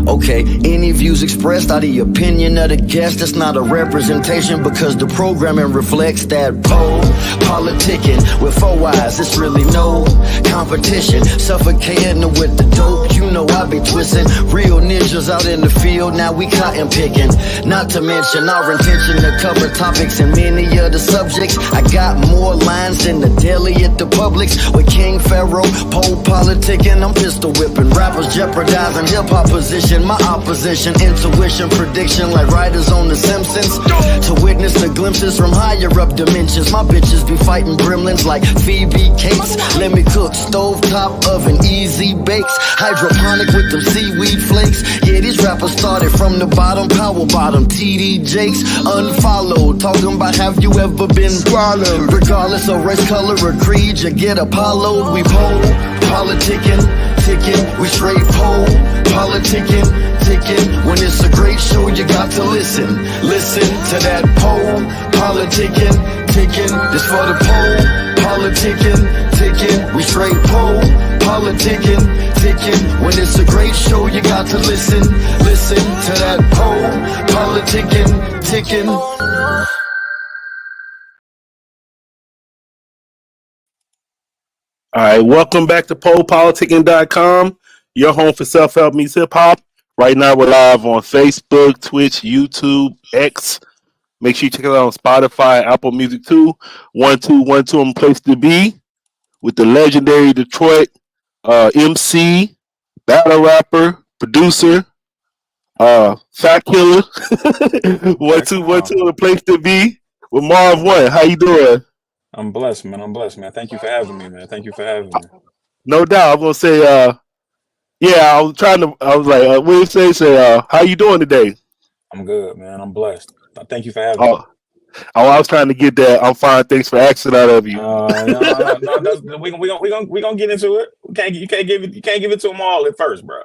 Okay, any views expressed are the opinion of the guest. It's not a representation because the programming reflects that politicking with 4 eyes. It's really no competition. Suffocating with the dope, you know I be twisting. Real ninjas out in the field, now we cotton picking. Not to mention our intention to cover topics and many of the subjects. I got more lines than the deli at the Publix. With King Pharaoh, PoPolitickin, I'm pistol whipping. Rappers jeopardizing hip-hop position. My opposition, intuition, prediction like writers on The Simpsons. To witness the glimpses from higher up dimensions. My bitches be fighting gremlins like Phoebe Cakes. Lenny Cook, stovetop oven, easy bakes. Hydroponic with them seaweed flakes. Yeah, these rappers started from the bottom. Power bottom, TD Jakes. Unfollowed, talking about have you ever been swallowed? Regardless of race, color, or creed, you get Apollo'd. We politicking, ticking. We straight politicking, ticking. When it's a great show, you got to listen. Listen to that politicking, ticking. This for the politicking, ticking. We straight politicking, ticking. When it's a great show, you got to listen. Listen to that politicking, ticking. All right, welcome back to PoPolitickin.com, your home for self-help meets hip-hop. Right now, we're live on Facebook, Twitch, YouTube, X. Make sure you check it out on Spotify, Apple Music too. 1212 place to be with the legendary Detroit MC, battle rapper, producer, fat killer. 1212 the place to be with Marv Won. How you doing? I'm blessed, man. Thank you for having me, man. No doubt. I'm gonna say, yeah. I was like, what do you say? Say, how you doing today? I'm good, man. I'm blessed. Thank you for having me. I was trying to get that. I'm fine. Thanks for asking out of you. No, we gonna get into it. You can't give it to them all at first, bro.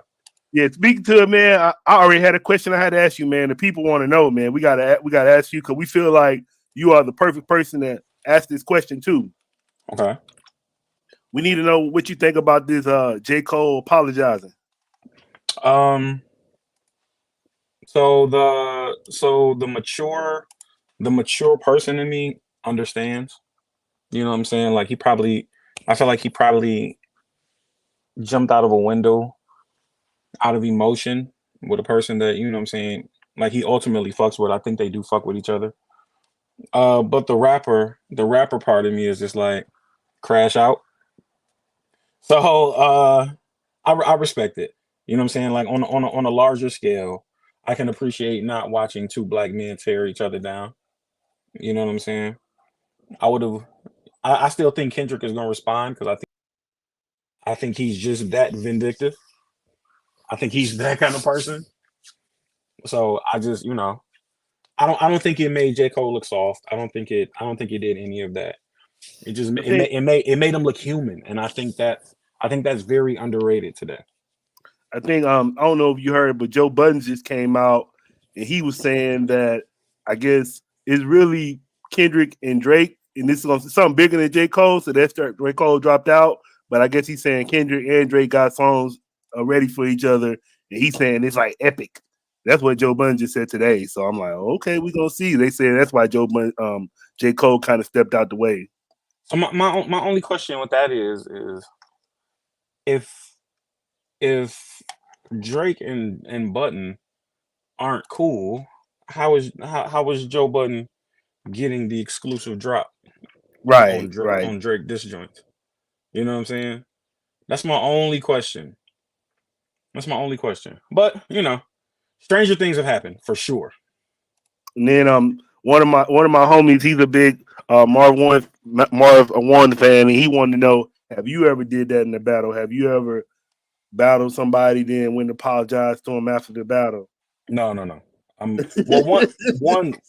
Yeah, speaking to it, man. I already had a question I had to ask you, man. The people want to know, man. We gotta ask you because we feel like you are the perfect person to ask this question too. Okay. We need to know what you think about this J. Cole apologizing. So the mature person in me understands. You know what I'm saying? Like I feel like he probably jumped out of a window out of emotion with a person that, you know what I'm saying, like he ultimately fucks with. I think they do fuck with each other. But the rapper part of me is just like crash out. So I respect it. You know what I'm saying? Like on a larger scale, I can appreciate not watching two black men tear each other down. You know what I'm saying? I still think Kendrick is gonna respond because I think he's just that vindictive. I think he's that kind of person. So I just, I don't think it made J. Cole look soft. I don't think it did any of that. It made him look human, and I think that's very underrated today. I think I don't know if you heard, but Joe Budden just came out and he was saying that I guess it's really Kendrick and Drake, and this is something bigger than J. Cole. So that's J. Cole dropped out, but I guess he's saying Kendrick and Drake got songs ready for each other, and he's saying it's like epic. That's what Joe Budden just said today. So I'm like, okay, we're gonna see. They say that's why J. Cole kind of stepped out the way. So my only question with that is if Drake and Budden aren't cool, how is Joe Budden getting the exclusive drop? Right. On Drake Disjoint. You know what I'm saying? That's my only question. But stranger things have happened for sure. And then one of my homies, he's a big Marv Won fan, and he wanted to know, have you ever did that in the battle? Have you ever battled somebody, then went to apologize to him after the battle? No. Well,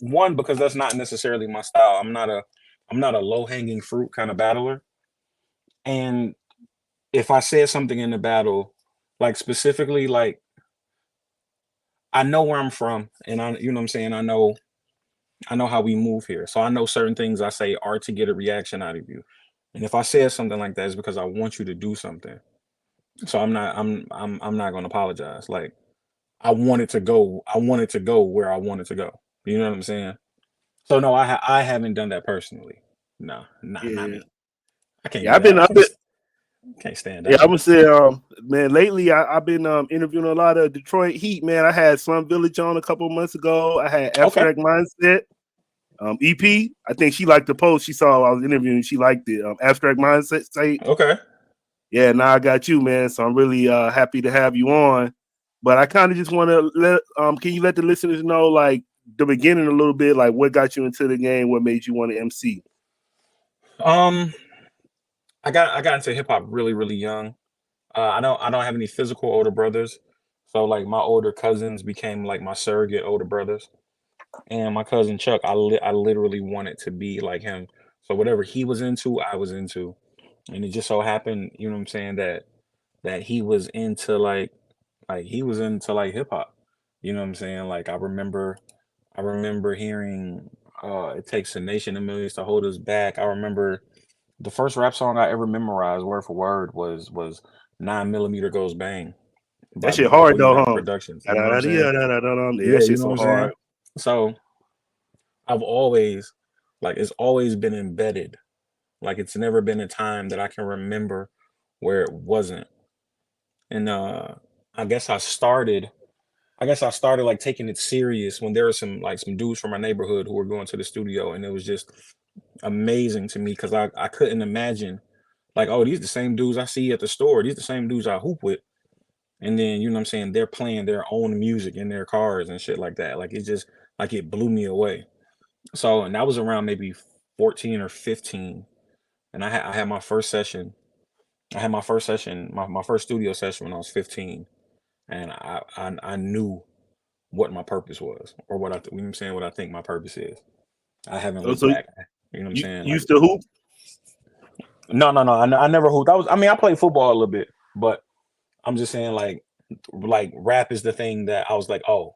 one because that's not necessarily my style. I'm not a low-hanging fruit kind of battler. And if I said something in the battle, like specifically, like I know where I'm from, and you know what I'm saying, I know how we move here. So I know certain things I say are to get a reaction out of you. And if I said something like that, it's because I want you to do something. So I'm not going to apologize. Like I wanted to go where I wanted to go. You know what I'm saying? So no, I haven't done that personally. No, not Yeah, me. I can't yeah. do that. I've been. Can't stand Yeah, that I shit. would say, man, lately I've been interviewing a lot of Detroit Heat, man. I had Slum Village on a couple of months ago. I had Okay. Abstract Mindset, EP. I think she liked the post she saw I was interviewing. She liked it. Abstract Mindset site. Okay. Yeah, now I got you, man. So I'm really happy to have you on. But I kind of just want to let, can you let the listeners know, like, the beginning a little bit, like what got you into the game, what made you want to MC? I got into hip hop really, really young. I don't have any physical older brothers, so like my older cousins became like my surrogate older brothers. And my cousin Chuck, I literally wanted to be like him. So whatever he was into, I was into. And it just so happened, you know what I'm saying, that he was into he was into like hip hop. You know what I'm saying? Like I remember hearing It Takes a Nation of Millions to Hold Us Back. I remember the first rap song I ever memorized word for word was 9mm Goes Bang That by shit the hard Boogie though, Down huh? Productions. You know what I'm saying? Yeah, Yeah, that you shit know what so I'm saying? hard. So I've always it's always been embedded. Like it's never been a time that I can remember where it wasn't. And I guess I started like taking it serious when there were some dudes from my neighborhood who were going to the studio, and it was just amazing to me because I couldn't imagine like, oh, these the same dudes I see at the store, these the same dudes I hoop with. And then, you know what I'm saying, they're playing their own music in their cars and shit like that. Like it just like it blew me away. So and that was around maybe 14 or 15. And I had my first session. I had my first session, my first studio session when I was 15. And I knew what my purpose was, or what you know what I'm saying, what I think my purpose is. I haven't Oh, looked so back. You know what I'm you saying? Like used to hoop? no, I never hooped. I mean I played football a little bit, but I'm just saying like rap is the thing that I was like, oh,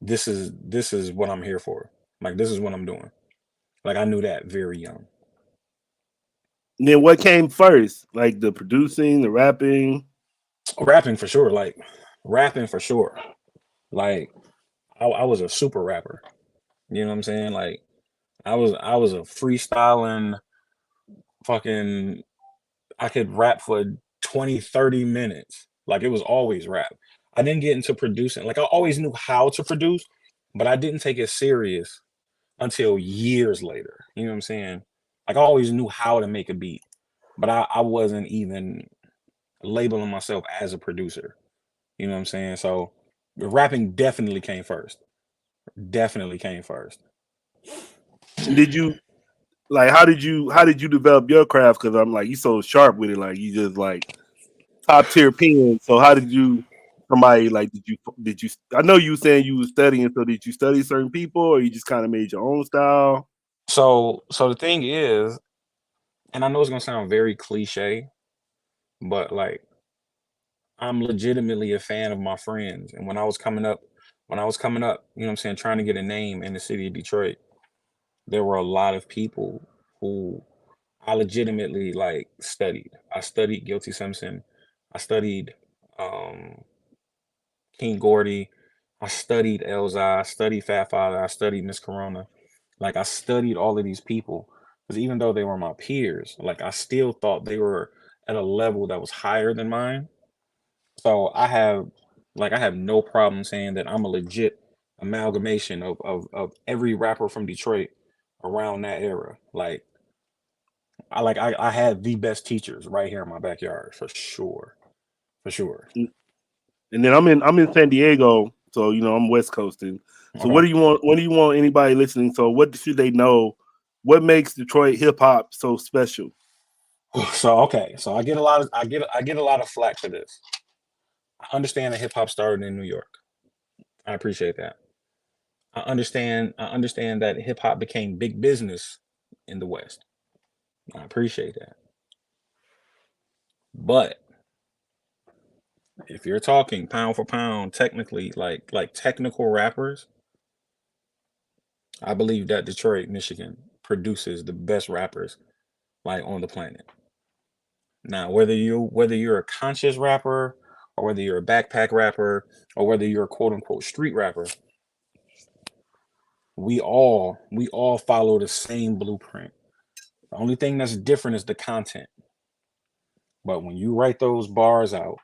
this is what I'm here for. Like this is what I'm doing. Like I knew that very young. And then what came first? Like the producing, the rapping? Rapping for sure. Like rapping for sure. Like I was a super rapper. You know what I'm saying? Like I was a freestyling fucking I could rap for 20, 30 minutes. Like it was always rap. I didn't get into producing. Like I always knew how to produce, but I didn't take it serious until years later. You know what I'm saying? Like I always knew how to make a beat, but I wasn't even labeling myself as a producer. You know what I'm saying? So the rapping definitely came first. Definitely came first. And did you like how did you develop your craft? Because I'm like, you so sharp with it, like you just like top tier pen. So how did you somebody like did you I know you saying you was studying, so did you study certain people or you just kind of made your own style? So the thing is, and I know it's gonna sound very cliche, but like I'm legitimately a fan of my friends. And when I was coming up, you know what I'm saying, trying to get a name in the city of Detroit, there were a lot of people who I legitimately like studied. I studied Guilty Simpson. I studied um King Gordy. I studied Elzai. I studied Fat Father. I studied Miss Corona. Like I studied all of these people because even though they were my peers, like I still thought they were at a level that was higher than mine. So I have no problem saying that I'm a legit amalgamation of every rapper from Detroit around that era. Like I had the best teachers right here in my backyard for sure. For sure. And then I'm in San Diego, so you know I'm West Coasting. So Okay. what do you want anybody listening? So what should they know? What makes Detroit hip hop so special? So okay. So I get a lot of flack for this. I understand that hip hop started in New York. I appreciate that. I understand that hip hop became big business in the West. I appreciate that. But if you're talking pound for pound, technically, like technical rappers, I believe that Detroit, Michigan produces the best rappers like on the planet. Now, whether you're a conscious rapper or whether you're a backpack rapper, or whether you're a quote unquote street rapper, we all follow the same blueprint. The only thing that's different is the content. But when you write those bars out,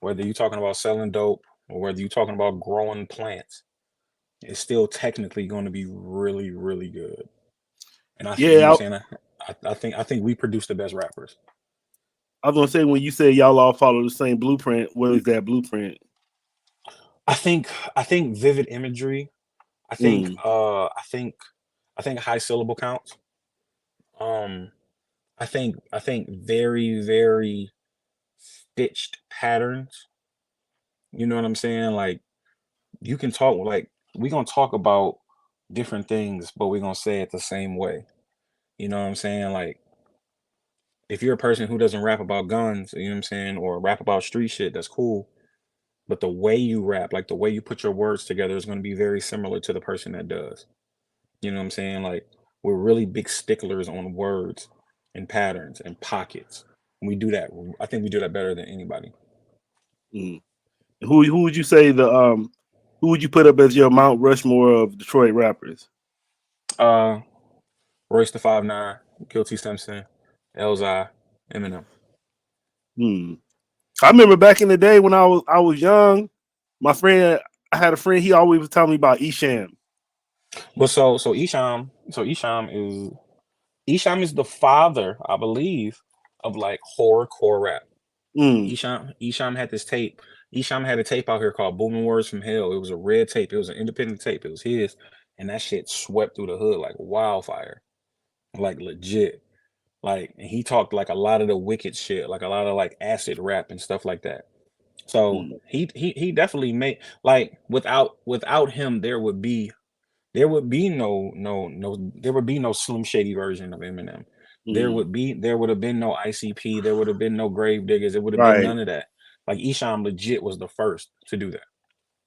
whether you're talking about selling dope or whether you're talking about growing plants, it's still technically going to be really, really good. And you know Yeah, what I'm saying? I think we produce the best rappers. I was gonna say when you say y'all all follow the same blueprint, what is that blueprint? I think vivid imagery. I think Mm, high syllable counts. Um, I think very, very stitched patterns. You know what I'm saying? Like you can talk like we gonna talk about different things, but we're gonna say it the same way. You know what I'm saying? Like if you're a person who doesn't rap about guns, you know what I'm saying, or rap about street shit, that's cool. But the way you rap, like the way you put your words together, is gonna be very similar to the person that does. You know what I'm saying? Like we're really big sticklers on words and patterns and pockets. We do that. I think we do that better than anybody. mm. Who would you say who would you put up as your Mount Rushmore of Detroit rappers? Uh, Royce the 5'9", Guilty Simpson, Elzai, Eminem. Hmm. I remember back in the day when I was young, I had a friend, he always was telling me about Isham. But Isham is the father, I believe, of like horrorcore rap. Mm, Isham had this tape. Isham had a tape out here called Booming Words from Hell. It was a red tape. It was an independent tape. It was his, and that shit swept through the hood like wildfire, like legit. Like, and he talked like a lot of the wicked shit, like a lot of like acid rap and stuff like that. So mm, he definitely made like without him there would be no Slim Shady version of Eminem. mm. There would have been no ICP. There would have been no Grave Diggers. It would have been Right. none of that. Like Isham legit was the first to do that,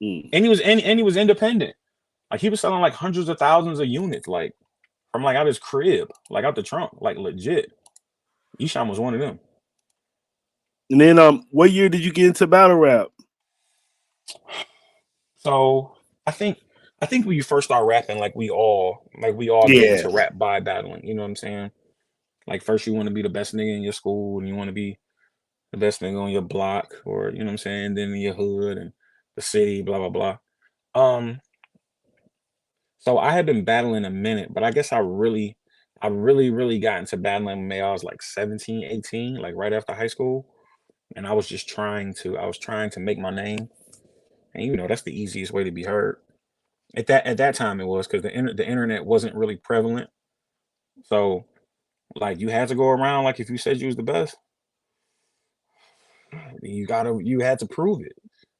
Mm. and he was independent. Like he was selling like hundreds of thousands of units, like from like out his crib, like out the trunk, like legit. Isham was one of them. And then what year did you get into battle rap? So I think I think when you first start rapping, like we all get Yeah. into rap by battling. You know what I'm saying? Like first you want to be the best nigga in your school, and you want to be the best nigga on your block, or you know what I'm saying, then in your hood and the city, blah blah blah. Um, so I had been battling a minute, but I guess I really got into battling when I was like 17, 18, like right after high school. And I was trying to make my name. And that's the easiest way to be heard. At that time it was because the internet wasn't really prevalent. So like you had to go around like if you said you was the best, you had to prove it.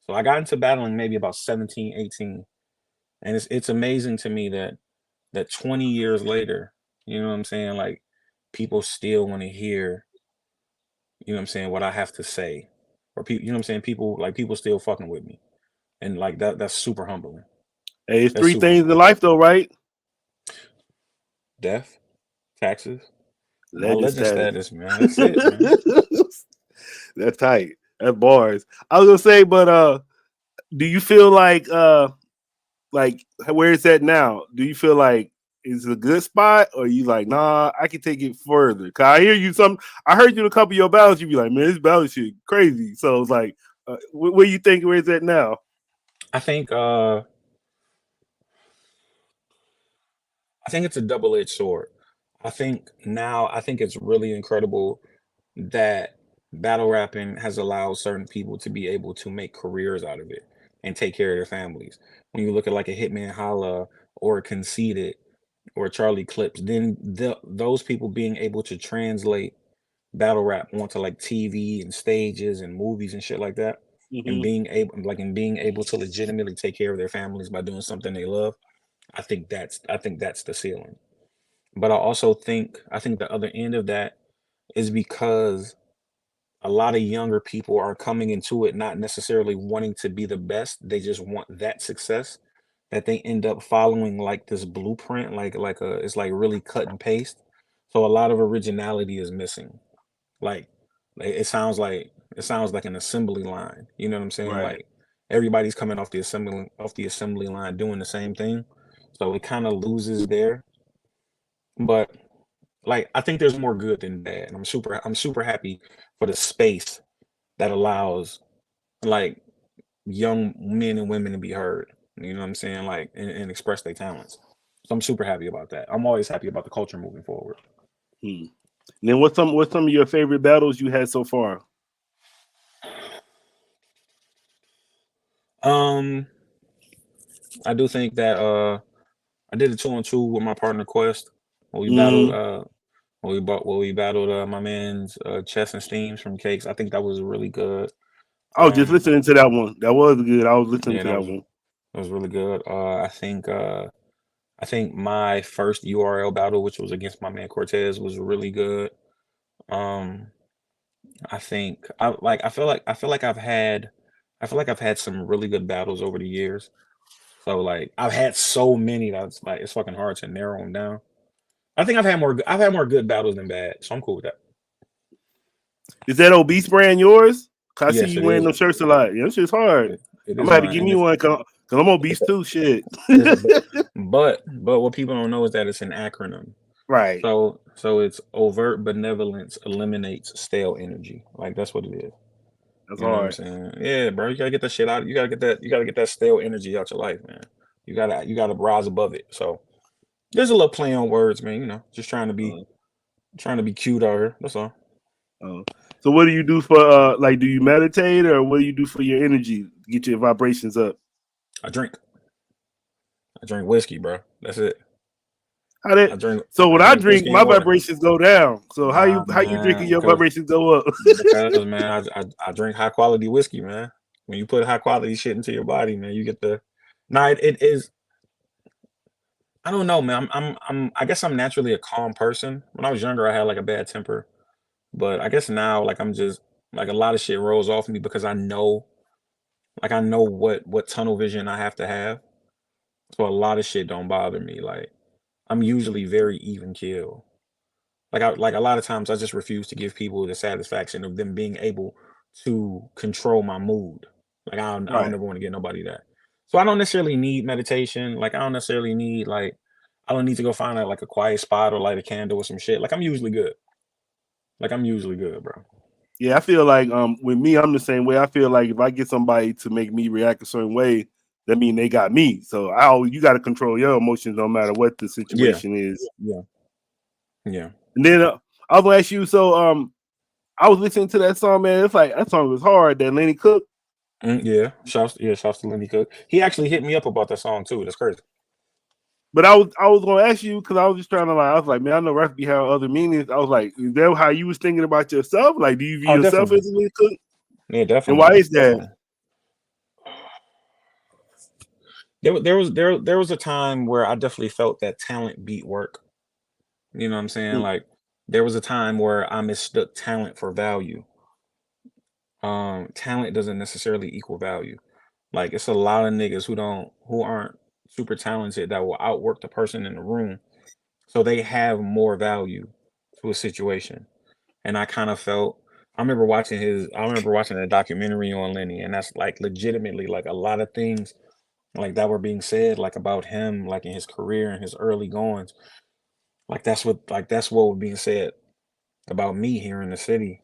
So I got into battling maybe about 17, 18. And it's amazing to me that 20 years later, you know what I'm saying, like people still want to hear, what I'm saying, what I have to say. Or people, you know what I'm saying, people still fucking with me. And like that's super humbling. Hey, it's That's three super things in humbling. life though, right? Death, taxes, my Legend legend status. status, man. That's it, man. That's tight. That's bars. I was gonna say, but do you feel like where it's at now? Do you feel like it's a good spot, or you like, nah, I can take it further? Cause I hear you I heard you in a couple of your battles. You be like, man, this battle shit crazy. So it's like, what do you think where it's at now? I think I think it's a double-edged sword. I think it's really incredible that battle rapping has allowed certain people to be able to make careers out of it and take care of their families. When you look at like a Hitman Holla or a Conceited or Charlie Clips, then those people being able to translate battle rap onto like TV and stages and movies and shit like that, and Hmm. being able to legitimately take care of their families by doing something they love. I think that's the ceiling. But I think the other end of that is because a lot of younger people are coming into it not necessarily wanting to be the best. They just want that success that they end up following like this blueprint, it's like really cut and paste. So a lot of originality is missing. Like it sounds like it sounds like an assembly line. You know what I'm saying? Right. Like everybody's coming off the assembly line doing the same thing. So it kind of loses there. But like I think there's more good than bad. And I'm super happy for the space that allows like young men and women to be heard. You know what I'm saying? Like and express their talents. So I'm super happy about that. I'm always happy about the culture moving forward. And then what's some of your favorite battles you had so far? I do think that I did a 2-on-2 with my partner Quest. When we battled we battled my man's Chess and Steams from Cakes. I think that was really good. I was just listening to that one. That was good. I was listening to that one. That was really good. I think my first URL battle, which was against my man Cortez, was really good. I feel like I've had some really good battles over the years. So like I've had so many that it's fucking hard to narrow them down. I think I've had more good battles than bad, so I'm cool with that. Is that obese brand yours? Cause I Yes, see you it wearing is. them shirts a lot. Yeah, that shit's hard. It I'm is gonna have to mine, give and me one cause I'm obese too. Shit. but what people don't know is that it's an acronym. Right. So it's overt benevolence eliminates stale energy. Like that's what it is. That's You know what I'm hard. saying? Yeah, bro. You gotta get that shit out. You gotta get that stale energy out your life, man. You gotta rise above it. So there's a little play on words, man. You know, just trying to be cute out here. That's all. So what do you do for like? Do you meditate or what do you do for your energy? Get your vibrations up. I drink whiskey, bro. That's it. How that? I drink. So when I drink, whiskey my and water. vibrations go down. So how you Man, drinking? Your vibrations go up. because man, I drink high quality whiskey, man. When you put high quality shit into your body, man, you get the. Nah, it is. I don't know, man. I guess I'm naturally a calm person. When I was younger, I had like a bad temper, but I guess now, like I'm just like a lot of shit rolls off me because I know what tunnel vision I have to have. So a lot of shit don't bother me. Like I'm usually very even keel. Like a lot of times I just refuse to give people the satisfaction of them being able to control my mood. Like I don't Right. ever want to get nobody that. So I don't necessarily need meditation. Like I don't necessarily need I don't need to go find like a quiet spot or light a candle or some shit. Like I'm usually good. Bro. Yeah, I feel like with me, I'm the same way. I feel like if I get somebody to make me react a certain way, that means they got me. So you got to control your emotions no matter what the situation is. Yeah. And then I was gonna ask you. So I was listening to that song, man. It's like that song was hard. That Lenny Cook. Yeah. Shouts to Lenny Cook. He actually hit me up about that song too. That's crazy. But I was gonna ask you because I was just trying to I was like, man, I know rap be have other meanings. I was like, is that how you was thinking about yourself? Like, do you view yourself definitely. as a Lenny Cook? Yeah, definitely. And why is that? There was a time where I definitely felt that talent beat work. You know what I'm saying? Like there was a time where I mistook talent for value. Talent doesn't necessarily equal value. Like it's a lot of niggas who aren't super talented that will outwork the person in the room. So they have more value to a situation. And I kind of felt I remember watching a documentary on Lenny, and that's like legitimately like a lot of things like that were being said like about him like in his career and his early goings. Like that's what was being said about me here in the city.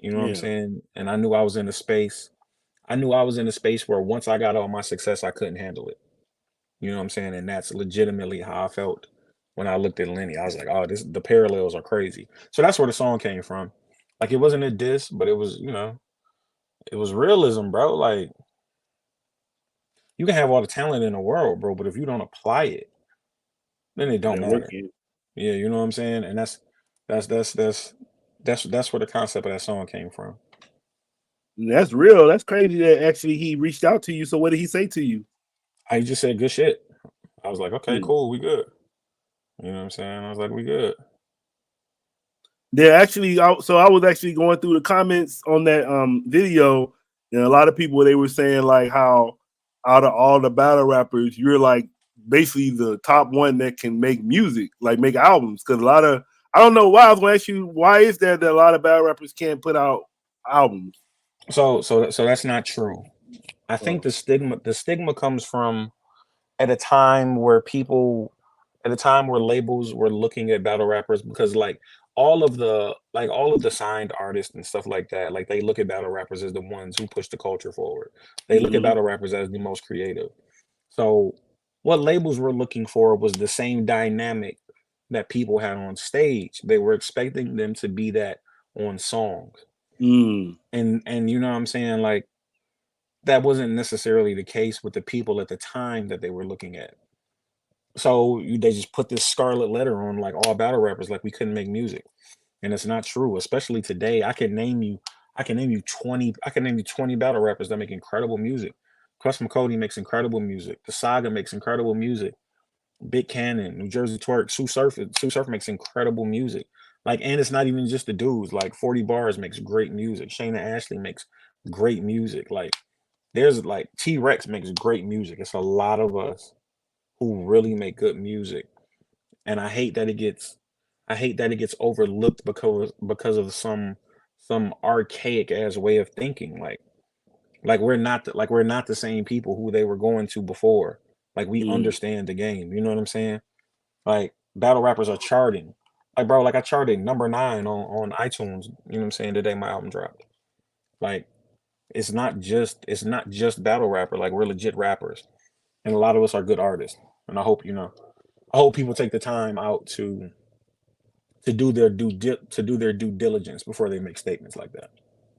You know what I'm saying? And I knew I was in a space. I knew I was in a space where once I got all my success, I couldn't handle it. You know what I'm saying? And that's legitimately how I felt when I looked at Lenny. I was like, oh, the parallels are crazy. So that's where the song came from. Like it wasn't a diss, but it was, it was realism, bro. Like you can have all the talent in the world, bro, but if you don't apply it, then it don't matter. Yeah, you know what I'm saying? And that's where the concept of that song came from. That's real. That's crazy that actually he reached out to you. So what did he say to you? I just said good shit. I was like, okay, cool, we good. You know what I'm saying? I was like, we good. Yeah, actually, so I was actually going through the comments on that video, and a lot of people they were saying like how out of all the battle rappers, you're like basically the top one that can make music, like make albums. Because I don't know why I was going to ask you why is that a lot of battle rappers can't put out albums? So that's not true. I think Oh. the stigma comes from at a time where people at a time where labels were looking at battle rappers because all of the signed artists and stuff like that, like they look at battle rappers as the ones who push the culture forward. They look at Mm-hmm. battle rappers as the most creative. So what labels were looking for was the same dynamic that people had on stage. They were expecting them to be that on songs. Mm. And you know what I'm saying? Like that wasn't necessarily the case with the people at the time that they were looking at. So they just put this scarlet letter on like all battle rappers, like we couldn't make music, and it's not true. Especially today, I can name you 20 battle rappers that make incredible music. Custom Cody makes incredible music. The Saga makes incredible music. Big Cannon, New Jersey Twerk, Sue Surf makes incredible music. Like, and it's not even just the dudes. Like 40 Bars makes great music. Shayna Ashley makes great music. Like, there's like T Rex makes great music. It's a lot of us who really make good music, and I hate that it gets overlooked because of some archaic ass way of thinking. Like we're not the same people who they were going to before. Like we Mm. understand the game. You know what I'm saying? Like battle rappers are charting. Like bro, like I charted number 9 on iTunes. You know what I'm saying? The day my album dropped. Like it's not just battle rapper. Like we're legit rappers, and a lot of us are good artists. And I hope people take the time out to do their due diligence before they make statements like that.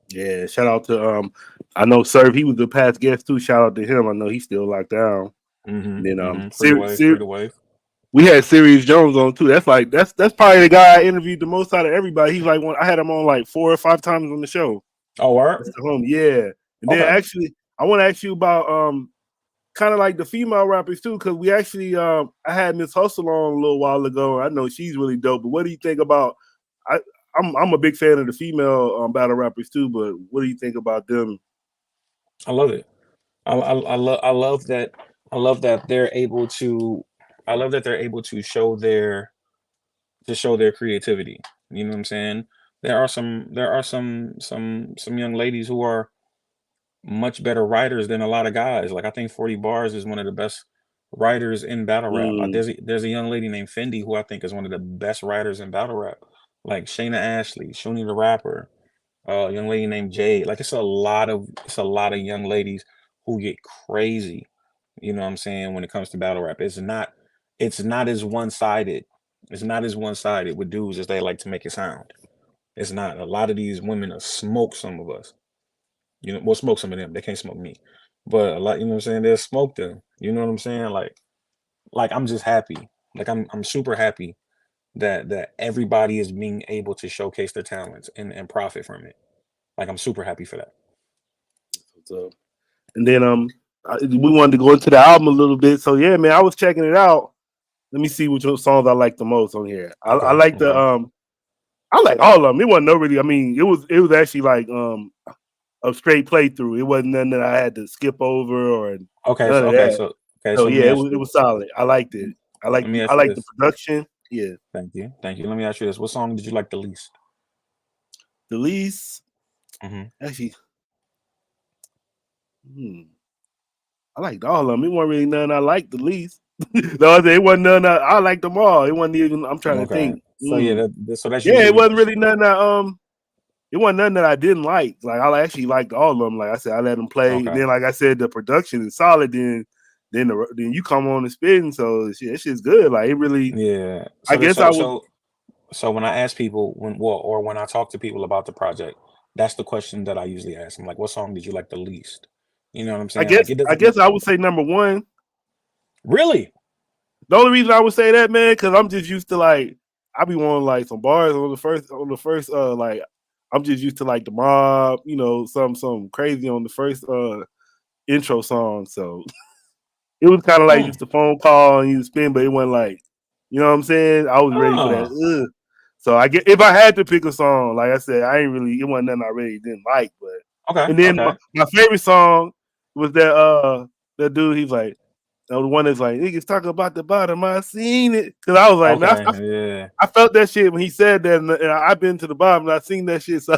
Yeah, shout out to I know Serv, he was the past guest too. Shout out to him. I know he's still locked down. And then Free to wave, free to wave. we had Sirius Jones on too. That's probably the guy I interviewed the most out of everybody. He's like I had him on like 4 or 5 times on the show. Oh, word? That's the home, yeah. And then Okay. actually I want to ask you about kind of like the female rappers too, because we actually I had Miss Hustle on a little while ago. I know she's really dope, but what do you think about I I'm a big fan of the female battle rappers too, but what do you think about them? I love it. I love that. I love that they're able to. I love that they're able to show their creativity. You know what I'm saying? There are some young ladies who are much better writers than a lot of guys. Like I think 40 Bars is one of the best writers in battle rap. Mm, There's a young lady named Fendi who I think is one of the best writers in battle rap. Like Shayna Ashley, Shuni the rapper, young lady named Jade. Like it's a lot of young ladies who get crazy. You know what I'm saying when it comes to battle rap. It's not as one sided. It's not as one sided with dudes as they like to make it sound. It's not. A lot of these women are smoke some of us. Well, smoke some of them. They can't smoke me. But a lot, you know what I'm saying? They'll smoke them. You know what I'm saying? Like I'm just happy. Like I'm super happy that everybody is being able to showcase their talents and profit from it. Like I'm super happy for that. so and then we wanted to go into the album a little bit. So yeah, man, I was checking it out. Let me see which songs I like the most on here. I Okay. like the Okay. I like all of them. It wasn't no really. I mean, it was actually like a straight playthrough. It wasn't nothing that I had to skip over or Okay. none So of okay. that. So okay. So So let yeah, me it ask was you it this. was solid. I liked it. Let me I ask you like the this. production. Yeah, Thank you. Thank you. Let me ask you this. What song did you like the least? the least Hmm. actually. I liked all of them. It wasn't really none I liked the least. No, it wasn't none I liked them all. It wasn't even. I'm trying to Okay. think. So yeah, so that's Yeah, it usually wasn't really none that it wasn't nothing that I didn't like. Like I actually liked all of them. Like I said, I let them play. And okay. then, like I said, the production is solid. Then you come on and spitting, so it's just good. Like it really. Yeah. I So that guess I so would. so so when I ask people when I talk to people about the project, that's the question that I usually ask them. Like, what song did you like the least? You know what I'm I saying? Like guess. it I doesn't guess I would say number one. really. The only reason I would say that, man, because I'm just used to like I be wanting like some bars on the first like I'm just used to like the mob, some crazy on the first intro song. So it was kind of like Mm. just a phone call and you spin, but it wasn't like, you know what I'm saying? I was ready for that. Oh. Ugh. So I get if I had to pick a song, like I said, I ain't really it wasn't nothing I really didn't like, but Okay. and then my, Okay. my favorite song was that dude. He's like. The one that's like, niggas talk about the bottom. I seen it. Because I was like, man, Yeah. I felt that shit when he said that. And I've been to the bottom and I seen that shit. So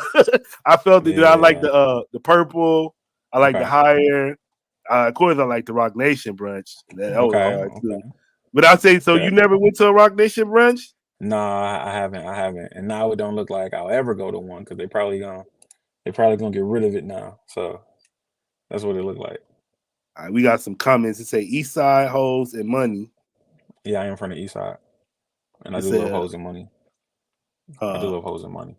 I felt it. I like the purple. I like the higher. Of course, I like the Rock Nation brunch. That was hard too. But I say, so you never went to a Rock Nation brunch? No, I haven't. And now it don't look like I'll ever go to one because they probably gonna get rid of it now. So that's what it looked like. All right, we got some comments that say East Side hoes and money. Yeah, I am from the East Side, and I do love hoes and money. I do love hoes and money.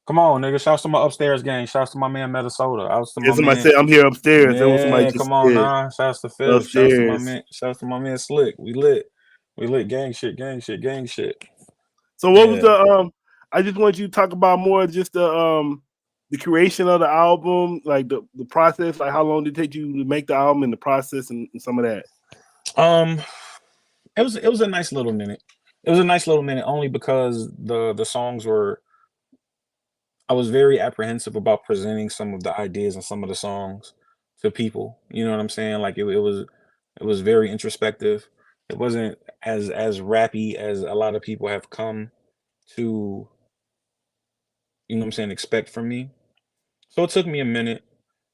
Come on, nigga! Shouts to my upstairs gang. Shouts to my man Minnesota. Somebody said I'm here upstairs. Yeah, come on, nah. Shouts to Phil. Shouts to my man. Shouts to my man Slick. We lit. Gang shit. So what was the I just want you to talk about more just the creation of the album, like the process, like how long did it take you to make the album and the process and some of that. It was a nice little minute. It was a nice little minute only because the songs were. I was very apprehensive about presenting some of the ideas and some of the songs to people. You know what I'm saying? Like it was very introspective. It wasn't as rappy as a lot of people have come to, you know what I'm saying, expect from me. So it took me a minute.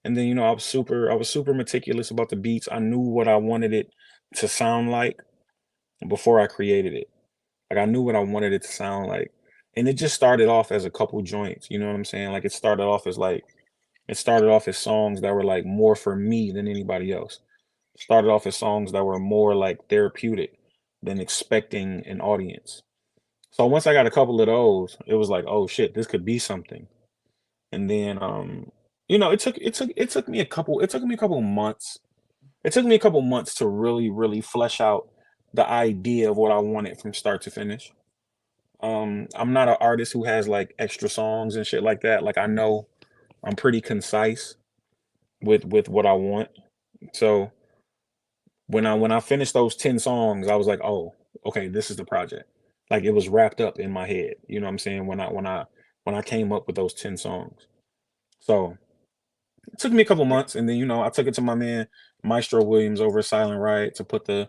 And then, I was super meticulous about the beats. I knew what I wanted it to sound like before I created it. Like I knew what I wanted it to sound like. And it just started off as a couple joints, you know what I'm saying? Like it started off as songs that were like more for me than anybody else. It started off as songs that were more like therapeutic than expecting an audience. So once I got a couple of those, it was like, oh shit, this could be something. And then it took me a couple months. It took me a couple months to really, really flesh out the idea of what I wanted from start to finish. I'm not an artist who has like extra songs and shit like that. Like I know I'm pretty concise with what I want. So when I finished those 10 songs, I was like, oh, okay, this is the project. Like it was wrapped up in my head. You know what I'm saying? When I came up with those 10 songs. So it took me a couple months, and then I took it to my man Maestro Williams over at Silent Riot to put the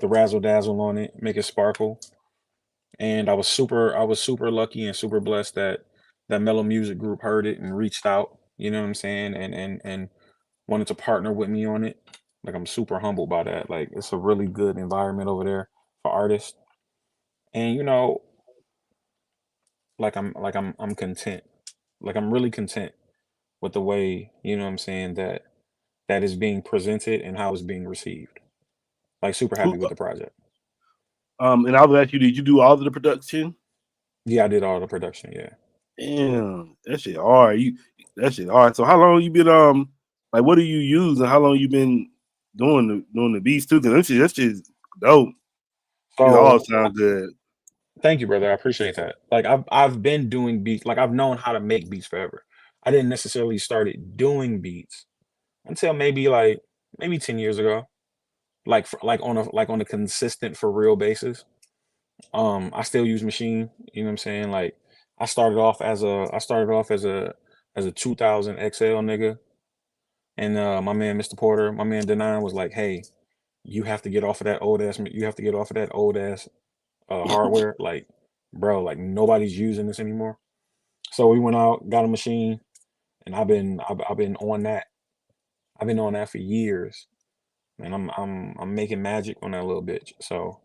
razzle dazzle on it, make it sparkle. And I was super lucky and super blessed that Mellow Music Group heard it and reached out, you know what I'm saying, and wanted to partner with me on it. Like I'm super humbled by that. Like it's a really good environment over there for artists. And I'm content. Like I'm really content with the way, you know what I'm saying, that is being presented and how it's being received. Like super happy with the project. And I was asking you, did you do all of the production? Yeah, I did all the production. Yeah. Damn, that shit hard. That shit hard. So how long you been like what do you use and how long you been doing the beats too? Because that shit's dope. So, it all sound good. Thank you, brother. I appreciate that. Like I've been doing beats. Like I've known how to make beats forever. I didn't necessarily started doing beats until maybe 10 years ago. Like on a consistent for real basis. I still use Machine, you know what I'm saying? Like I started off as a 2000 XL nigga. And my man Mr. Porter, my man Denon was like, "Hey, you have to get off of that old ass hardware. Like, bro, like nobody's using this anymore." So we went out, got a machine, and I've been on that. I've been on that for years. And I'm making magic on that little bitch. So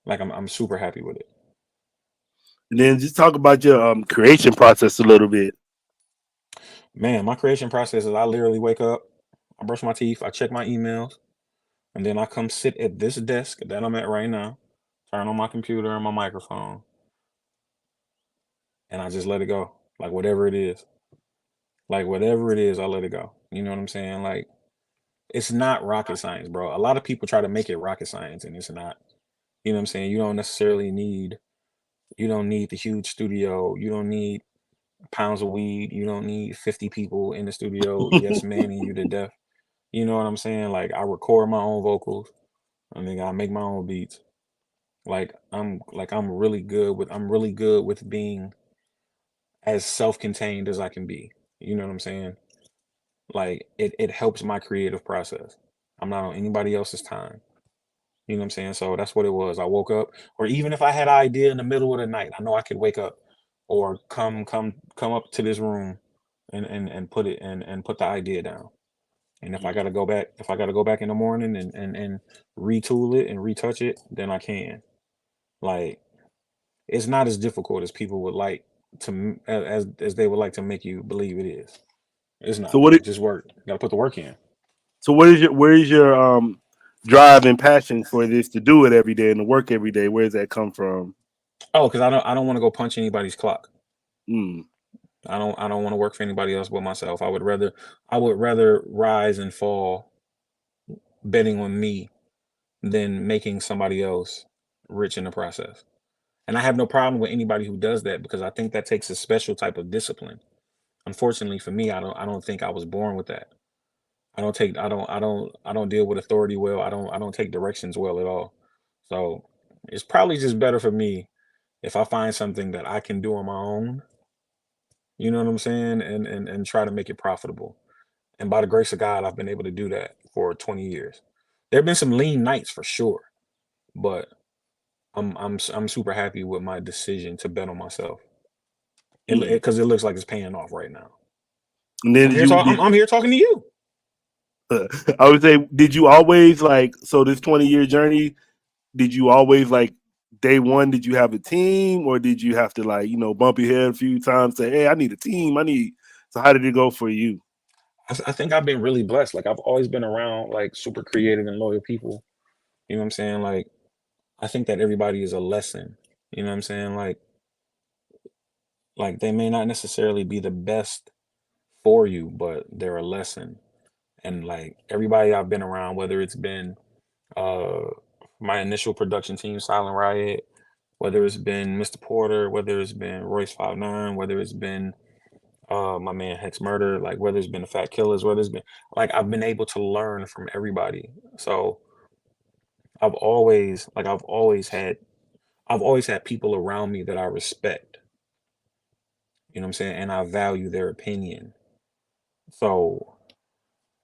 like I'm super happy with it. And then just talk about your creation process a little bit. Man, my creation process is I literally wake up, I brush my teeth, I check my emails, and then I come sit at this desk that I'm at right now, turn on my computer and my microphone, and I just let it go. Like whatever it is. Like whatever it is, I let it go. You know what I'm saying? Like it's not rocket science, bro. A lot of people try to make it rocket science and it's not. You know what I'm saying? You don't need the huge studio. You don't need pounds of weed. You don't need 50 people in the studio, yes man, and you to death. You know what I'm saying? Like I record my own vocals. I mean, I make my own beats. I'm really good with being as self-contained as I can be. You know what I'm saying? Like it helps my creative process. I'm not on anybody else's time. You know what I'm saying? So that's what it was. I woke up, or even if I had an idea in the middle of the night, I know I could wake up or come up to this room and put it and put the idea down. And if I gotta go back, in the morning and retool it and retouch it, then I can. Like, it's not as difficult as people would like to as they would like to make you believe it is. It's So not. what? Just work. You gotta put the work in. So where is your drive and passion for this to do it every day and to work every day? Where does that come from? Oh, because I don't want to go punch anybody's clock. Mm. I don't want to work for anybody else but myself. I would rather rise and fall betting on me than making somebody else rich in the process. And I have no problem with anybody who does that, because I think that takes a special type of discipline. Unfortunately for me, I don't think I was born with that. I don't deal with authority well. I don't take directions well at all. So it's probably just better for me if I find something that I can do on my own, you know what I'm saying, and try to make it profitable. And by the grace of God, I've been able to do that for 20 years. There have been some lean nights for sure, but I'm super happy with my decision to bet on myself. Because it looks like it's paying off right now. And then I'm here talking to you. I would say, did you always this 20-year journey? Did you always day one? Did you have a team, or did you have to bump your head a few times, say, "Hey, I need a team. So how did it go for you? I think I've been really blessed. Like, I've always been around like super creative and loyal people. You know what I'm saying? Like, I think that everybody is a lesson. You know what I'm saying? Like they may not necessarily be the best for you, but they're a lesson. And like everybody I've been around, whether it's been uh my initial production team, Silent Riot, whether it's been Mr. Porter, whether it's been Royce 59, whether it's been my man Hex Murder, like whether it's been the Fat Killers, whether it's been like I've been able to learn from everybody. So I've always had people around me that I respect, you know what I'm saying, and I value their opinion. So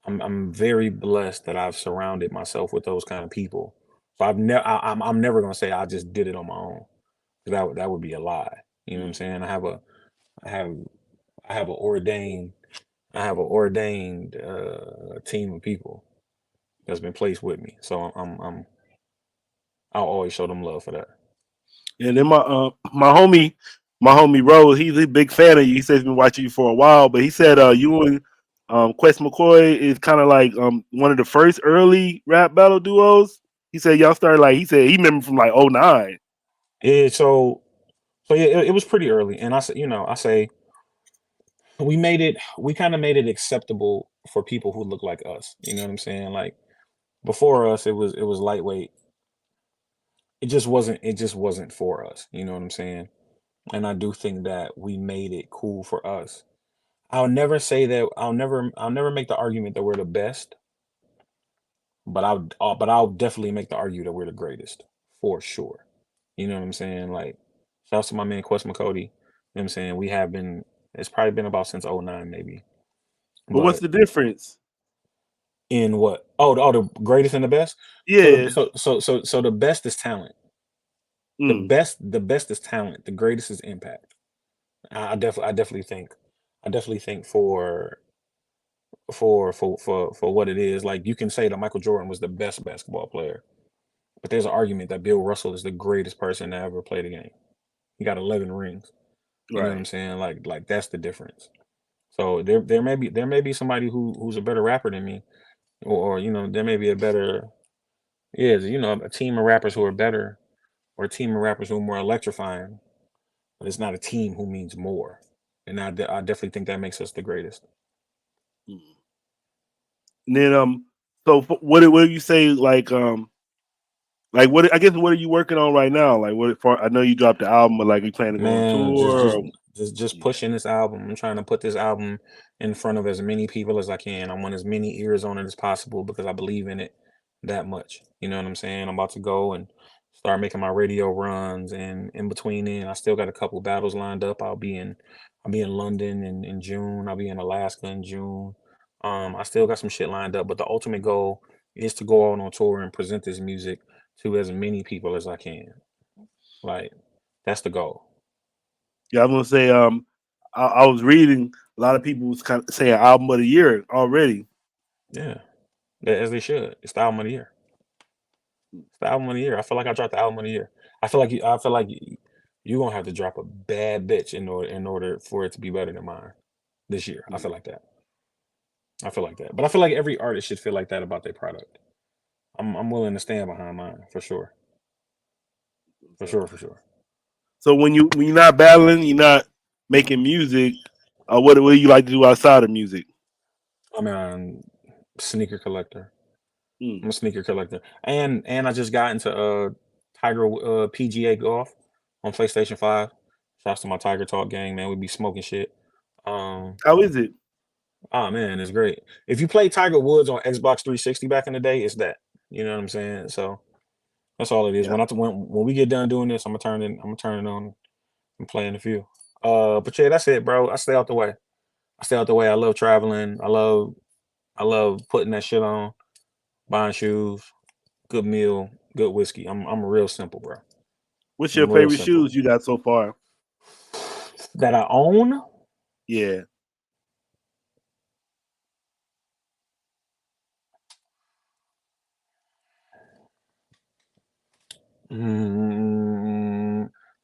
I'm very blessed that I've surrounded myself with those kind of people. So I'm never gonna say I just did it on my own. That would be a lie. You know what I'm saying? I have I have a ordained I have an ordained team of people that's been placed with me. So I'll always show them love for that. And then my homie Rose, he's a big fan of you. He says he's been watching you for a while, but he said you and Quest McCoy is kind of like one of the first early rap battle duos. He said y'all started he said he remember from '09. Yeah, so yeah, it was pretty early, and I say we kind of made it acceptable for people who look like us. You know what I'm saying? Like before us, it was lightweight. It just wasn't for us. You know what I'm saying? And I do think that we made it cool for us. I'll never say that. I'll never make the argument that we're the best, but I'll definitely make the argument that we're the greatest for sure. You know what I'm saying? Like, shouts to my man Quest McCody. You know what I'm saying? We have been. It's probably been about since '09 maybe. But what's But the difference? in what? Oh, the greatest and the best. So Yeah. the so the best is talent. Mm. The best is talent. The greatest is impact. I definitely think for what it is, like you can say that Michael Jordan was the best basketball player, but there's an argument that Bill Russell is the greatest person to ever play the game. He got 11 rings. You know what I'm Right. saying? Like that's the difference. So there may be somebody who's a better rapper than me, or there may be a better, yeah, a team of rappers who are better, or a team of rappers who are more electrifying, but it's not a team who means more. And I definitely think that makes us the greatest. Mm. And then so what do you say what I guess what are you working on right now? Like what for? I know you dropped the album, but you plan to go on Man, just tour? just Or, just pushing this album. I'm trying to put this album in front of as many people as I can. I want as many ears on it as possible because I believe in it that much. You know what I'm saying? I'm about to go and start making my radio runs, and in between then, I still got a couple battles lined up. I'll be in London in June. I'll be in Alaska in June. I still got some shit lined up, but the ultimate goal is to go out on tour and present this music to as many people as I can. Like, that's the goal. Yeah, I was gonna say, I was reading a lot of people was kind of saying album of the year already. Yeah, as they should. It's the album of the year. It's the album of the year. I feel like I dropped the album of the year. I feel like you're gonna have to drop a bad bitch in order for it to be better than mine this year. I feel like that. I feel like that. But I feel like every artist should feel like that about their product. I'm willing to stand behind mine for sure. For sure, for sure. So when you're not battling, you're not making music. What do you like to do outside of music? I mean, sneaker collector. Mm. I'm a sneaker collector, and I just got into Tiger PGA golf on PlayStation 5. Shouts to my Tiger Talk gang, man. We be smoking shit. How is it? Oh man, it's great. If you play Tiger Woods on Xbox 360 back in the day, it's that. You know what I'm saying? So that's all it is. Yeah. When we get done doing this, I'm gonna turn it on and play in a few. But yeah, that's it, bro. I stay out the way. I stay out the way. I love traveling. I love putting that shit on, buying shoes, good meal, good whiskey. I'm real simple, bro. What's your I'm real favorite simple. shoes you got so far? That I own? Yeah.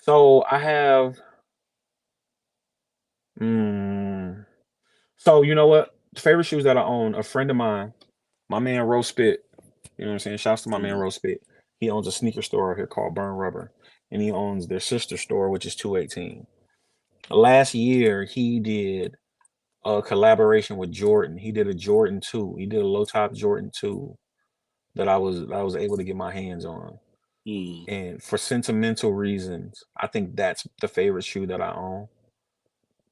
So I have. So you know what? Favorite shoes that I own. A friend of mine, my man Rose Spit. You know what I'm saying? Shouts to my man Rose Spit. He owns a sneaker store here called Burn Rubber, and he owns their sister store, which is 218. Last year, he did a collaboration with Jordan. He did a Jordan 2. He did a low top Jordan 2 that I was able to get my hands on. And for sentimental reasons, I think that's the favorite shoe that I own.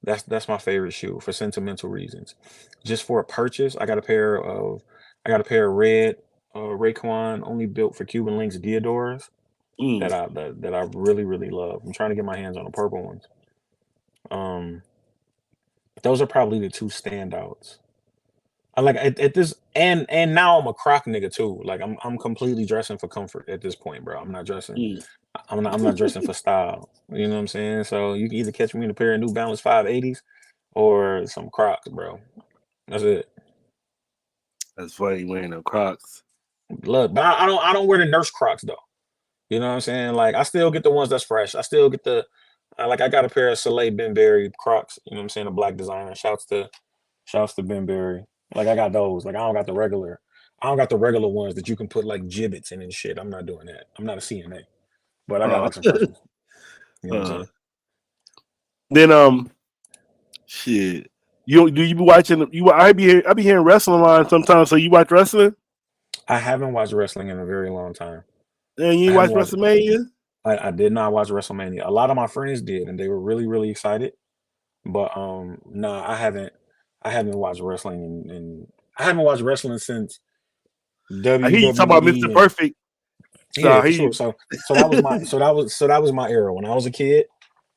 That's my favorite shoe for sentimental reasons. Just for a purchase, I got a pair of red Raekwon only built for Cuban Links Diodors that I really really love. I'm trying to get my hands on the purple ones. Those are probably the two standouts. I like at this and now I'm a croc nigga too. Like I'm completely dressing for comfort at this point, bro. I'm not dressing. I'm not dressing for style. You know what I'm saying? So you can either catch me in a pair of New Balance 580s or some Crocs, bro. That's it. That's funny wearing them Crocs. Look, but I don't wear the nurse Crocs though. You know what I'm saying? Like I still get the ones that's fresh. I still get the like I got a pair of Soleil Benberry Crocs. You know what I'm saying? A black designer. Shouts to Benberry. Like I got those. Like I don't got the regular. I don't got the regular ones that you can put like gibbets in and shit. I'm not doing that. I'm not a CNA. But I got like some fresh ones. You know what I'm saying? Then shit. You be watching I be hearing wrestling line sometimes, so you watch wrestling? I haven't watched wrestling in a very long time. And you watch WrestleMania? I did not watch WrestleMania. A lot of my friends did, and they were really, really excited. But nah, I haven't watched wrestling and I haven't watched wrestling since WWE. I hear you talk about Mr. Perfect. Yeah, for sure. So that was my that was my era when I was a kid.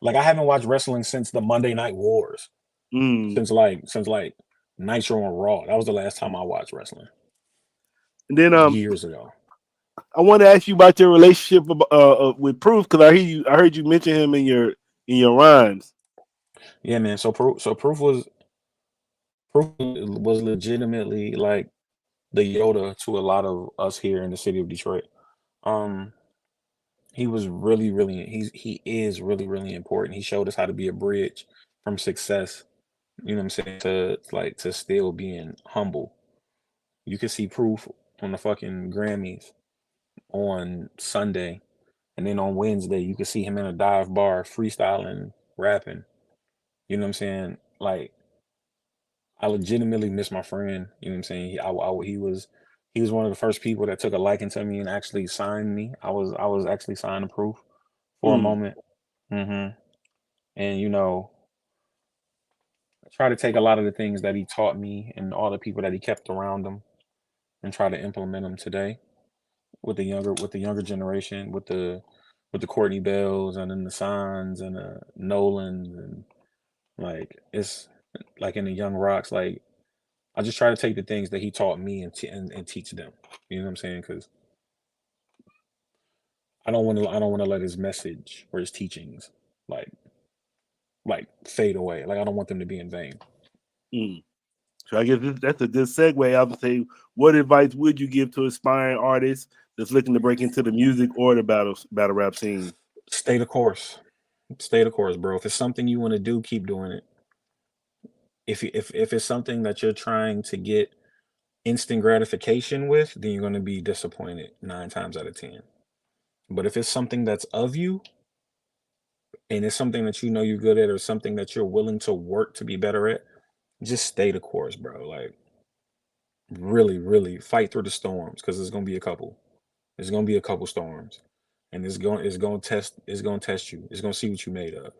Like I haven't watched wrestling since the Monday Night Wars. Since like Nitro and Raw. That was the last time I watched wrestling. And then years ago. I want to ask you about your relationship with Proof, because I heard you mention him in your rhymes. Yeah, man. So Proof was legitimately like the Yoda to a lot of us here in the city of Detroit. He was really, really he is really, really important. He showed us how to be a bridge from success, you know what I'm saying, to still being humble. You could see Proof on the fucking Grammys on Sunday, and then on Wednesday you could see him in a dive bar freestyling, rapping. You know what I'm saying? Like I legitimately miss my friend. You know what I'm saying? He was one of the first people that took a liking to me and actually signed me. I was actually signed to Proof for a moment. And you know, I try to take a lot of the things that he taught me and all the people that he kept around him and try to implement them today with the younger generation, with the Courtney Bells and then the Signs and the Nolans, and like it's like in the Young Rocks. Like I just try to take the things that he taught me and teach them. You know what I'm saying? Because I don't want to let his message or his teachings like fade away. Like I don't want them to be in vain. Mm. So I guess that's a good segue. I would say, what advice would you give to aspiring artists that's looking to break into the music or the battle rap scene? Stay the course. Stay the course, bro. If it's something you want to do, keep doing it. If it's something that you're trying to get instant gratification with, then you're going to be disappointed 9 times out of 10. But if it's something that's of you and it's something that you know you're good at or something that you're willing to work to be better at, just stay the course, bro. Like really, really fight through the storms because there's gonna be a couple. There's gonna be a couple storms, and it's gonna test you. It's gonna see what you made of.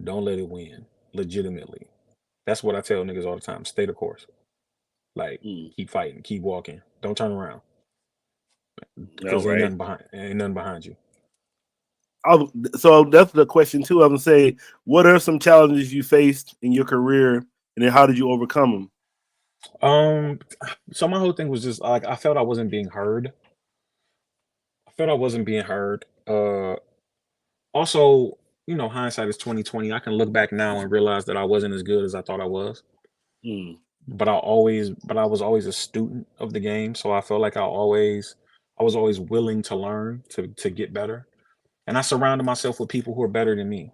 Don't let it win. Legitimately, that's what I tell niggas all the time. Stay the course. Like keep fighting, keep walking. Don't turn around because ain't nothing behind you. So that's the question too. I'm gonna say, what are some challenges you faced in your career, and then how did you overcome them? So my whole thing was just like I felt I wasn't being heard. I felt I wasn't being heard. Also, you know, hindsight is 2020. I can look back now and realize that I wasn't as good as I thought I was. Mm. But I was always a student of the game, so I felt like I was always willing to learn to get better. And I surrounded myself with people who are better than me.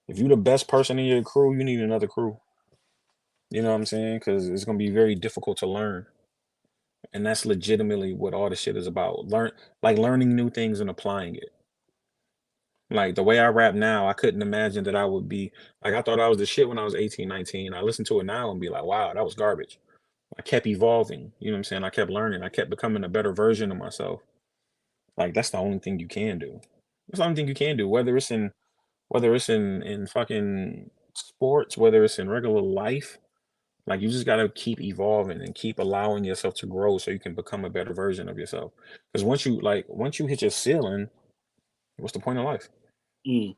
If you're the best person in your crew, you need another crew. You know what I'm saying? Because it's gonna be very difficult to learn. And that's legitimately what all this shit is about. Learning new things and applying it. Like the way I rap now, I couldn't imagine that I would be like I thought I was the shit when I was 18, 19. I listen to it now and be like, wow, that was garbage. I kept evolving, you know what I'm saying? I kept learning. I kept becoming a better version of myself. Like that's the only thing you can do. That's the only thing you can do. Whether it's in fucking sports, whether it's in regular life, like you just gotta keep evolving and keep allowing yourself to grow so you can become a better version of yourself. Because once you hit your ceiling, what's the point of life? Mm.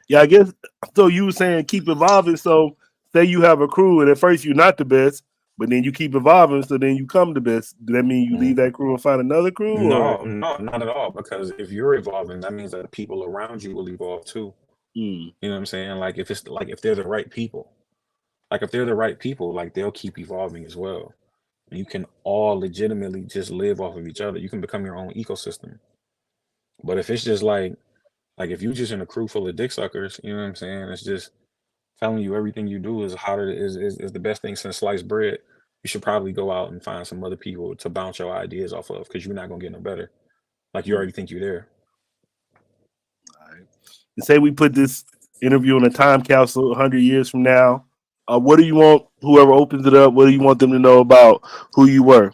Yeah, I guess so. You were saying keep evolving. So say you have a crew, and at first you're not the best, but then you keep evolving, so then you come the best. Does that mean you leave that crew and find another crew, or? No, no, not at all. Because if you're evolving, that means that the people around you will evolve too. Mm. You know what I'm saying? Like if they're the right people, like they'll keep evolving as well. And you can all legitimately just live off of each other. You can become your own ecosystem. But if it's just like if you're just in a crew full of dick suckers, you know what I'm saying? It's just telling you everything you do is hotter is the best thing since sliced bread. You should probably go out and find some other people to bounce your ideas off of because you're not gonna get no better. Like you already think you're there. All right. And say we put this interview in a time capsule 100 years from now. What do you want whoever opens it up? What do you want them to know about who you were?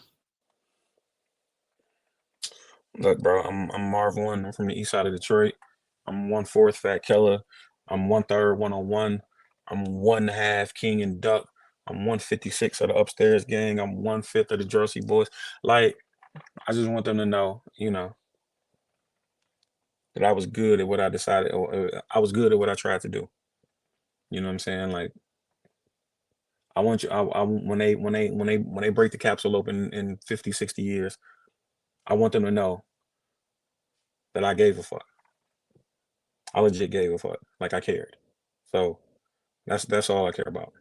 Look, bro, I'm Marv Won. I'm from the east side of Detroit. I'm 1/4 Fat Killer. I'm 1/3 101. I'm 1/2 King and Duck. I'm 156 of the upstairs gang. I'm 1/5 of the Jersey Boys. Like, I just want them to know, you know, that I was good at what I decided, or I was good at what I tried to do. You know what I'm saying? Like, I want you. I when they break the capsule open in 50, 60 years, I want them to know that I gave a fuck. I legit gave a fuck. Like I cared. So that's all I care about.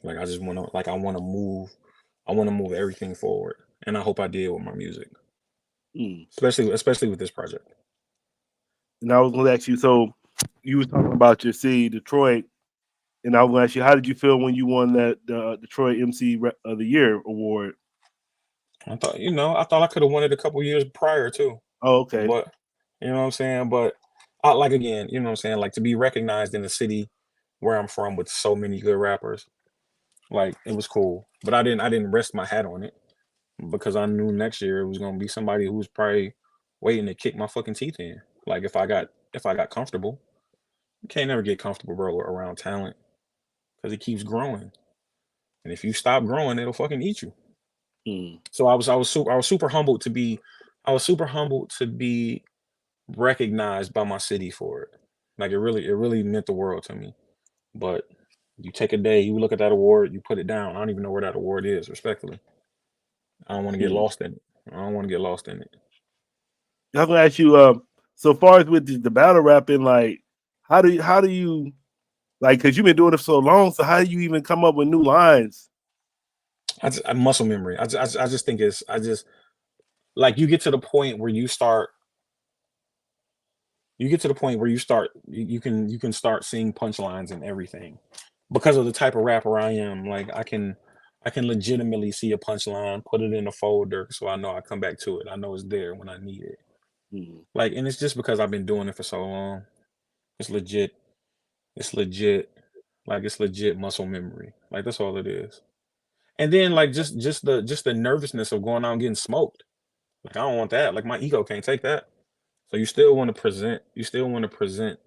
Like I just want to I want to move everything forward, and I hope I did with my music, Mm. especially with this project. And I was going to ask you. So you were talking about your city, Detroit, and I was going to ask you, how did you feel when you won that Detroit MC of the Year award? I thought I could have won it a couple years prior too, Oh, okay. but you know what I'm saying. But I like again, you know what I'm saying. Like to be recognized in a city where I'm from with so many good rappers, like it was cool. But I didn't rest my hat on it because I knew next year it was gonna be somebody who was probably waiting to kick my fucking teeth in. Like if I got comfortable, you can't never get comfortable, bro, around talent because it keeps growing. And if you stop growing, it'll fucking eat you. Mm. So I was super humbled to be I was super humbled to be recognized by my city for it. Like it really meant the world to me. But You take a day, you look at that award, you put it down. I don't even know where that award is, respectfully. I don't want to get lost in it. I don't want to get lost in it. I'm gonna ask you, so far as with the battle rapping, like, how do you like, because you've been doing it for so long, so how do you even come up with new lines? I muscle memory. I just think like you get to the point where you can start seeing punchlines and everything because of the type of rapper I am. Like I can legitimately see a punchline, put it in a folder, so I know I come back to it. I know it's there when I need it. Like, and it's just because I've been doing it for so long. It's legit. Like it's legit muscle memory. Like that's all it is. And then like just the nervousness of going out and getting smoked. Like I don't want that. Like my ego can't take that. So you still want to present. You still want to present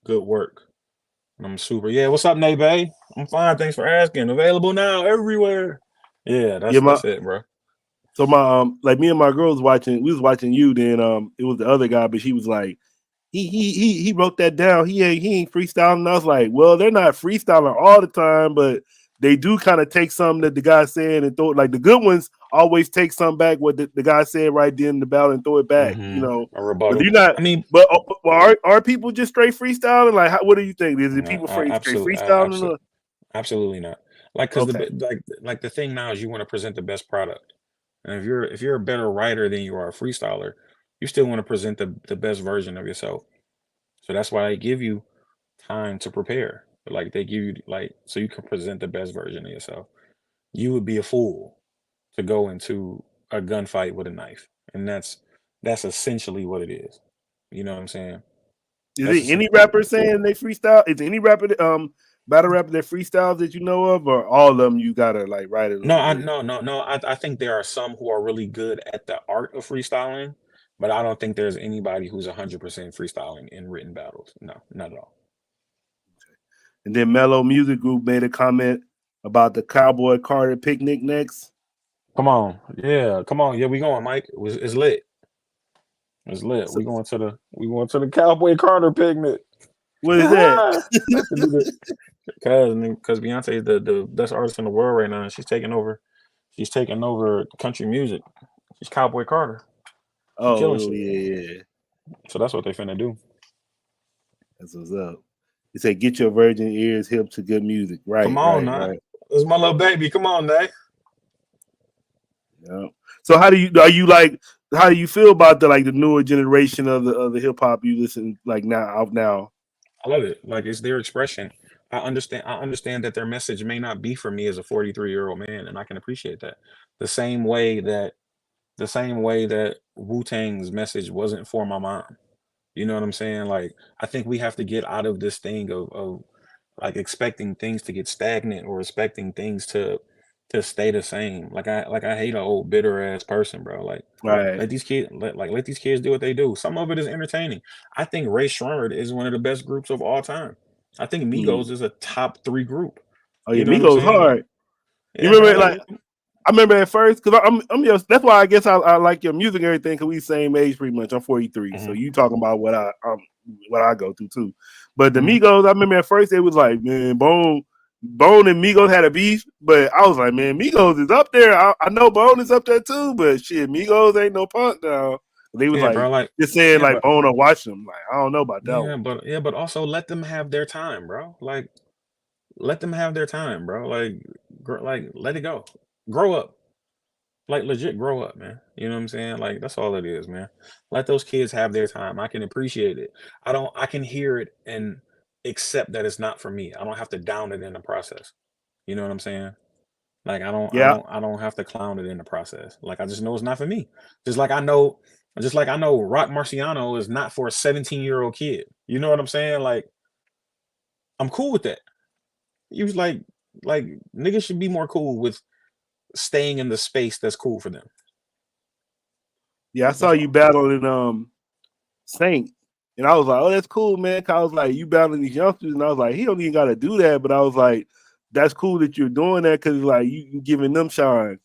good work. And I'm super. Yeah, what's up, Nate Bay? I'm fine. Thanks for asking. Available now everywhere. Yeah, that's it, bro. So my like me and my girl was watching. We was watching you. Then it was the other guy, but she was like, he wrote that down. He ain't freestyling. And I was like, well, they're not freestyling all the time, but they do kind of take something that the guy said and throw it. Like the good ones always take something back what the guy said right then in the battle and throw it back. You know, a rebuttal. But you're not. I mean, but are people just straight freestyling? Like, what do you think? Is it people straight freestyling? Absolutely not. Like, because the thing now is you want to present the best product, and if you're a better writer than you are a freestyler, you still want to present the best version of yourself. So that's why they give you time to prepare. Like they give you so you can present the best version of yourself. You would be a fool to go into a gunfight with a knife, and that's essentially what it is. You know what I'm saying? Is it any rapper saying they freestyle? Is any rapper battle rapper that freestyles that you know of, or all of them you gotta like write it? No. I think there are some who are really good at the art of freestyling, but I don't think there's anybody who's 100% freestyling in written battles. No, not at all. And then Mellow Music Group made a comment about the Cowboy Carter picnic next. Come on, yeah, we going, Mike. It's lit. It's lit. So, we going to the Cowboy Carter picnic. What is that? Because Beyonce is the best artist in the world right now, and she's taking over country music. She's Cowboy Carter. Oh yeah. So that's what they finna do. That's what's up. They say get your virgin ears hip to good music. Right. Come on, right. It's my little baby. Come on, Nate. Yeah. So how do you feel about the newer generation of the hip hop you listen like now? I love it. Like it's their expression. I understand that their message may not be for me as a 43-year-old man, and I can appreciate that. The same way that Wu-Tang's message wasn't for my mom. You know what I'm saying? Like I think we have to get out of this thing of like expecting things to get stagnant or expecting things to stay the same. Like I hate an old bitter ass person, bro. Like let these kids do what they do. Some of it is entertaining. I think Ray Shremmerd is one of the best groups of all time. I think Migos is a top 3 group. Oh yeah, Migos hard. Yeah, you remember I remember at first because I'm just that's why I guess I like your music and everything because we same age pretty much. I'm 43, so you talking about what I go through too. But the Migos, I remember at first it was like, man, Bone and Migos had a beef, but I was like, man, Migos is up there. I know Bone is up there too, but shit, Migos ain't no punk now. They was just saying Bone or watch them. Like I don't know about that one. But also let them have their time, bro. Like let them have their time, bro. Like let it go. Grow up. Like legit grow up, man. You know what I'm saying? Like that's all it is, man. Let those kids have their time. I can appreciate it. I can hear it and accept that it's not for me. I don't have to down it in the process. You know what I'm saying? Like I don't have to clown it in the process. Like I just know it's not for me. Just like I know Rock Marciano is not for a 17-year-old kid. You know what I'm saying? Like I'm cool with that. He was like niggas should be more cool with staying in the space that's cool for them. Yeah, I saw you battling Saint, and I was like, oh, that's cool, man. Cause I was like, you battling these youngsters, and I was like, he don't even got to do that, but I was like, that's cool that you're doing that because like you giving them shine.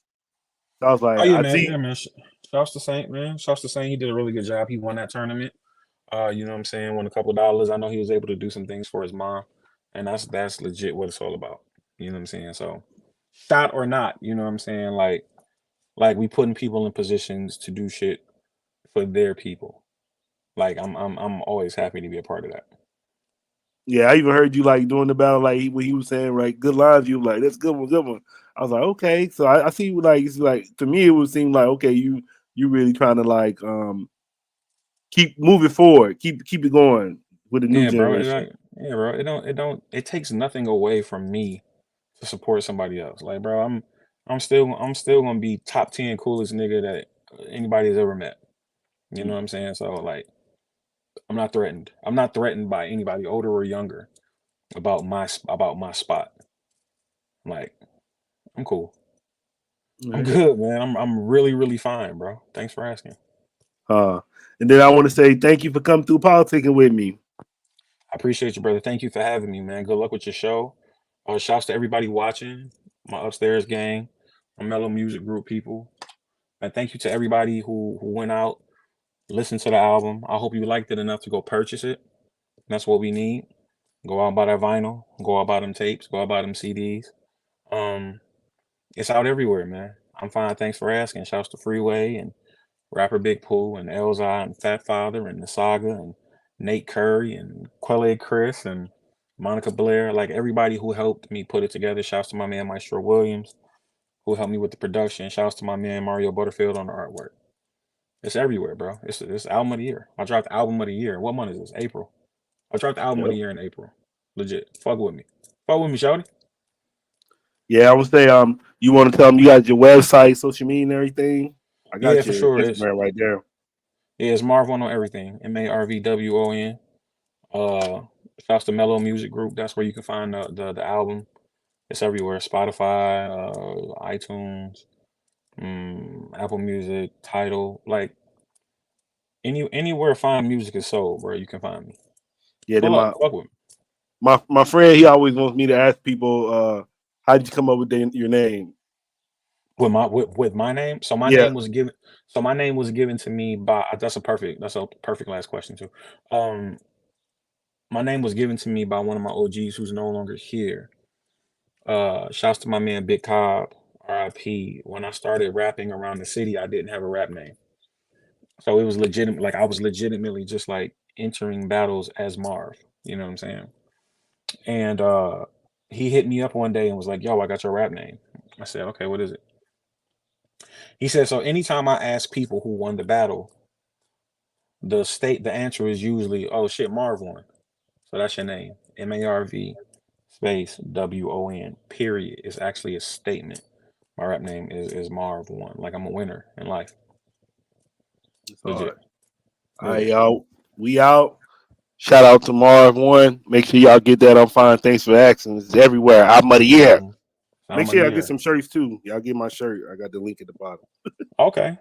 So I was like, man. Shouts to Saint, man. Shouts to Saint. He did a really good job. He won that tournament. You know what I'm saying? Won a couple of dollars. I know he was able to do some things for his mom and that's legit what it's all about. You know what I'm saying? So, shot or not, you know what I'm saying? Like we putting people in positions to do shit for their people. Like I'm always happy to be a part of that. Yeah, I even heard you like doing the battle, like when he was saying like good lines. You like that's good one, good one. I was like, okay, so I see like it's like to me it would seem like okay, you really trying to like keep moving forward, keep it going with the new Yeah, bro. generation. Yeah, bro. It takes nothing away from me to support somebody else. Like, bro, I'm still gonna be top 10 coolest nigga that anybody's ever met. You know what I'm saying? So like, I'm not threatened. I'm not threatened by anybody older or younger about my spot. Like, I'm cool. I'm Right. good, man. I'm really really fine, bro. Thanks for asking. Uh, and then I want to say thank you for coming through politicking with me. I appreciate you, brother. Thank you for having me, man. Good luck with your show. Shouts to everybody watching, my upstairs gang, my mellow music group people. And thank you to everybody who went out, listened to the album. I hope you liked it enough to go purchase it. That's what we need. Go out and buy that vinyl. Go out and buy them tapes. Go out and buy them CDs. Um, it's out everywhere, man. I'm fine. Thanks for asking. Shouts to Freeway and Rapper Big Pooh and Elzai and Fat Father and the Saga and Nate Curry and Quelle Chris and Monica Blair, like everybody who helped me put it together. Shouts to my man Maestro Williams, who helped me with the production. Shouts to my man Mario Butterfield on the artwork. It's everywhere, bro. It's album of the year. I dropped album of the year. What month is this? April. I dropped the album of Yep. the year in April. Legit. Fuck with me. Fuck with me, shawty. Yeah, I would say you want to tell them you got your website, social media, and everything. I Yeah, got for your sure. It's Instagram right there. yeah, it's Marv Won on everything. MarvWon. Uh, shouts to Mellow Music Group. That's where you can find the album. It's everywhere. Spotify, iTunes, Apple Music, Tidal, like anywhere fine music is sold, bro. You can find me. Yeah, then Pull up, fuck with me. my friend he always wants me to ask people how did you come up with your name? With my name. So my Yeah, name was given. So my name was given to me by. That's a perfect last question too. Um, my name was given to me by one of my OGs who's no longer here. Shouts to my man Big Cobb, R.I.P. When I started rapping around the city, I didn't have a rap name. So it was legitimate. Like I was legitimately just like entering battles as Marv. You know what I'm saying? And he hit me up one day and was like, "Yo, I got your rap name." I said, "Okay, what is it?" He said, "So anytime I ask people who won the battle, the answer is usually, oh shit, Marv won. So that's your name, Marv space WON. Period. It's actually a statement. My rap name is Marv Won. Like I'm a winner in life. it's hard. Legit, All right, legit. y'all. We out. Shout out to Marv One. Make sure y'all get that on fine. Thanks for asking. It's everywhere. Album of the year. Mhm. Make I'm sure the y'all get year. some shirts too. Y'all get my shirt. I got the link at the bottom. Okay.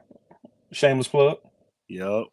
Shameless plug. Yup.